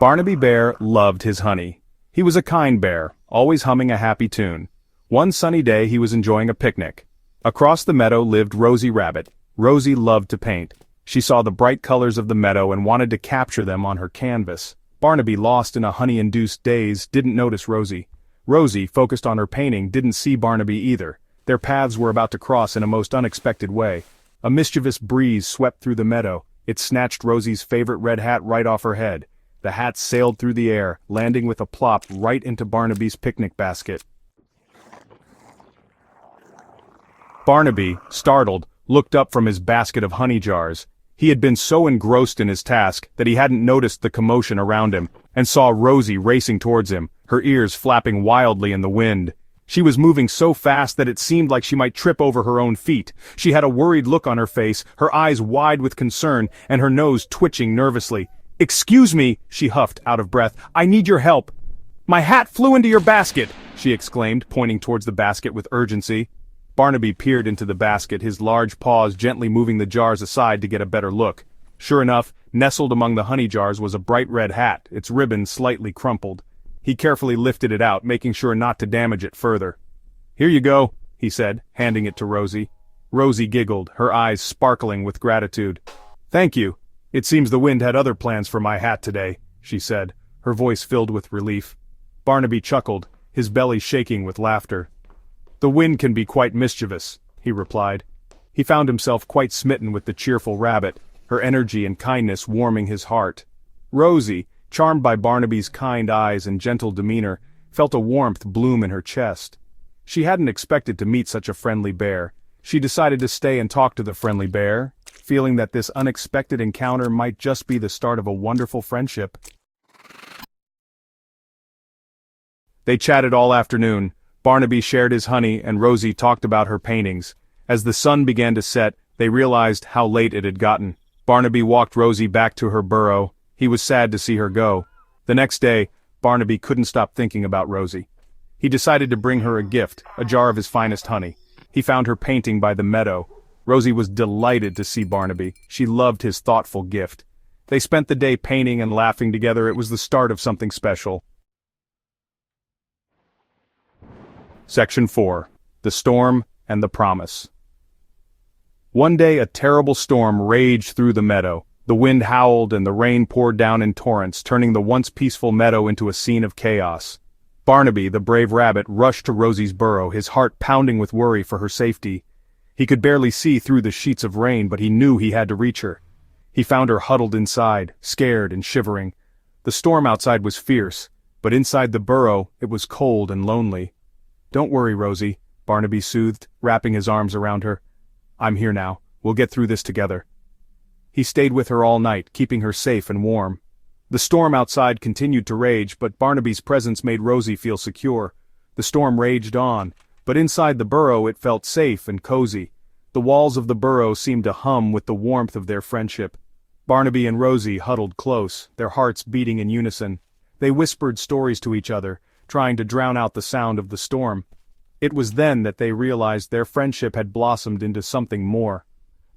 Barnaby Bear loved his honey. He was a kind bear, always humming a happy tune. One sunny day he was enjoying a picnic. Across the meadow lived Rosie Rabbit. Rosie loved to paint. She saw the bright colors of the meadow and wanted to capture them on her canvas. Barnaby, lost in a honey-induced daze, didn't notice Rosie. Rosie, focused on her painting, didn't see Barnaby either. Their paths were about to cross in a most unexpected way. A mischievous breeze swept through the meadow. It snatched Rosie's favorite red hat right off her head. The hat sailed through the air, landing with a plop right into Barnaby's picnic basket. Barnaby, startled, looked up from his basket of honey jars. He had been so engrossed in his task that he hadn't noticed the commotion around him, and saw Rosie racing towards him, her ears flapping wildly in the wind. She was moving so fast that it seemed like she might trip over her own feet. She had a worried look on her face, her eyes wide with concern, and her nose twitching nervously. "Excuse me," she huffed, out of breath. "I need your help." "My hat flew into your basket," she exclaimed, pointing towards the basket with urgency. Barnaby peered into the basket, his large paws gently moving the jars aside to get a better look. Sure enough, nestled among the honey jars was a bright red hat, its ribbon slightly crumpled. He carefully lifted it out, making sure not to damage it further. "Here you go," he said, handing it to Rosie. Rosie giggled, her eyes sparkling with gratitude. "Thank you. It seems the wind had other plans for my hat today," she said, her voice filled with relief. Barnaby chuckled, his belly shaking with laughter. "The wind can be quite mischievous," he replied. He found himself quite smitten with the cheerful rabbit, her energy and kindness warming his heart. Rosie, charmed by Barnaby's kind eyes and gentle demeanor, felt a warmth bloom in her chest. She hadn't expected to meet such a friendly bear. She decided to stay and talk to the friendly bear, feeling that this unexpected encounter might just be the start of a wonderful friendship. They chatted all afternoon. Barnaby shared his honey and Rosie talked about her paintings. As the sun began to set, they realized how late it had gotten. Barnaby walked Rosie back to her burrow. He was sad to see her go. The next day, Barnaby couldn't stop thinking about Rosie. He decided to bring her a gift, a jar of his finest honey. He found her painting by the meadow. Rosie was delighted to see Barnaby. She loved his thoughtful gift. They spent the day painting and laughing together. It was the start of something special. Section 4. The Storm and the Promise. One day a terrible storm raged through the meadow. The wind howled and the rain poured down in torrents, turning the once peaceful meadow into a scene of chaos. Barnaby, the brave rabbit, rushed to Rosie's burrow, his heart pounding with worry for her safety. He could barely see through the sheets of rain, but he knew he had to reach her. He found her huddled inside, scared and shivering. The storm outside was fierce, but inside the burrow it was cold and lonely. "Don't worry, Rosie," Barnaby soothed, wrapping his arms around her. "I'm here now. We'll get through this together." He stayed with her all night, keeping her safe and warm. The storm outside continued to rage, but Barnaby's presence made Rosie feel secure. The storm raged on, but inside the burrow it felt safe and cozy. The walls of the burrow seemed to hum with the warmth of their friendship. Barnaby and Rosie huddled close, their hearts beating in unison. They whispered stories to each other, trying to drown out the sound of the storm. It was then that they realized their friendship had blossomed into something more.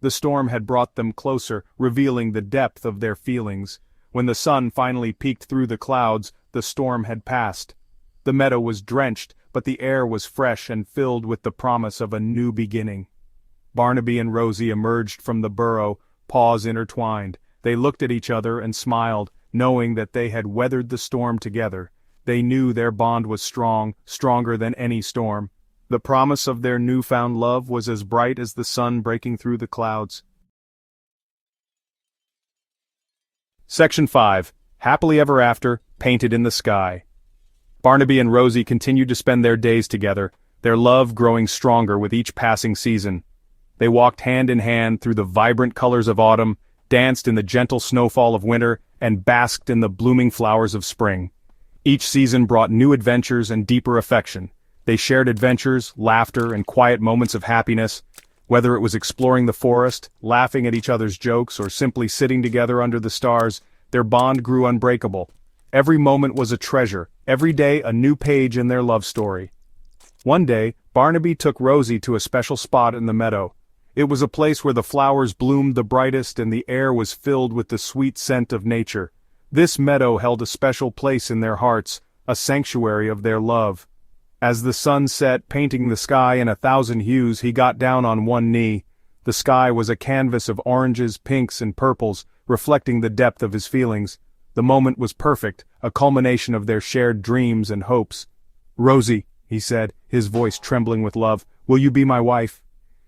The storm had brought them closer, revealing the depth of their feelings. When the sun finally peeked through the clouds, the storm had passed. The meadow was drenched, but the air was fresh and filled with the promise of a new beginning. Barnaby and Rosie emerged from the burrow, paws intertwined. They looked at each other and smiled, knowing that they had weathered the storm together. They knew their bond was strong, stronger than any storm. The promise of their newfound love was as bright as the sun breaking through the clouds. Section 5. Happily Ever After, Painted in the Sky. Barnaby and Rosie continued to spend their days together, their love growing stronger with each passing season. They walked hand in hand through the vibrant colors of autumn, danced in the gentle snowfall of winter, and basked in the blooming flowers of spring. Each season brought new adventures and deeper affection. They shared adventures, laughter, and quiet moments of happiness. Whether it was exploring the forest, laughing at each other's jokes, or simply sitting together under the stars, their bond grew unbreakable. Every moment was a treasure, every day a new page in their love story. One day, Barnaby took Rosie to a special spot in the meadow. It was a place where the flowers bloomed the brightest and the air was filled with the sweet scent of nature. This meadow held a special place in their hearts, a sanctuary of their love. As the sun set, painting the sky in 1,000 hues, he got down on one knee. The sky was a canvas of oranges, pinks, and purples, reflecting the depth of his feelings. The moment was perfect, a culmination of their shared dreams and hopes. "Rosie," he said, his voice trembling with love, "will you be my wife?"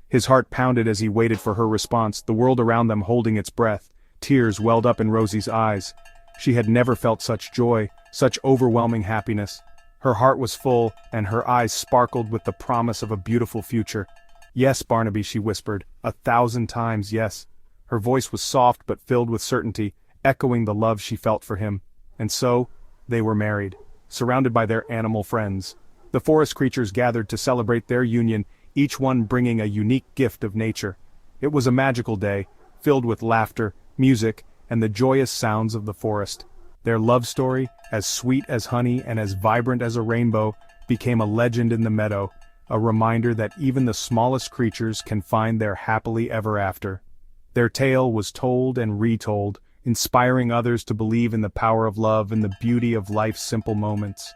His heart pounded as he waited for her response, the world around them holding its breath. Tears welled up in Rosie's eyes. She had never felt such joy, such overwhelming happiness. Her heart was full, and her eyes sparkled with the promise of a beautiful future. "Yes, Barnaby," she whispered, 1,000 times yes. Her voice was soft but filled with certainty, echoing the love she felt for him. And so, they were married, surrounded by their animal friends. The forest creatures gathered to celebrate their union, each one bringing a unique gift of nature. It was a magical day, filled with laughter, music, and the joyous sounds of the forest. Their love story, as sweet as honey and as vibrant as a rainbow, became a legend in the meadow, a reminder that even the smallest creatures can find their happily ever after. Their tale was told and retold, inspiring others to believe in the power of love and the beauty of life's simple moments.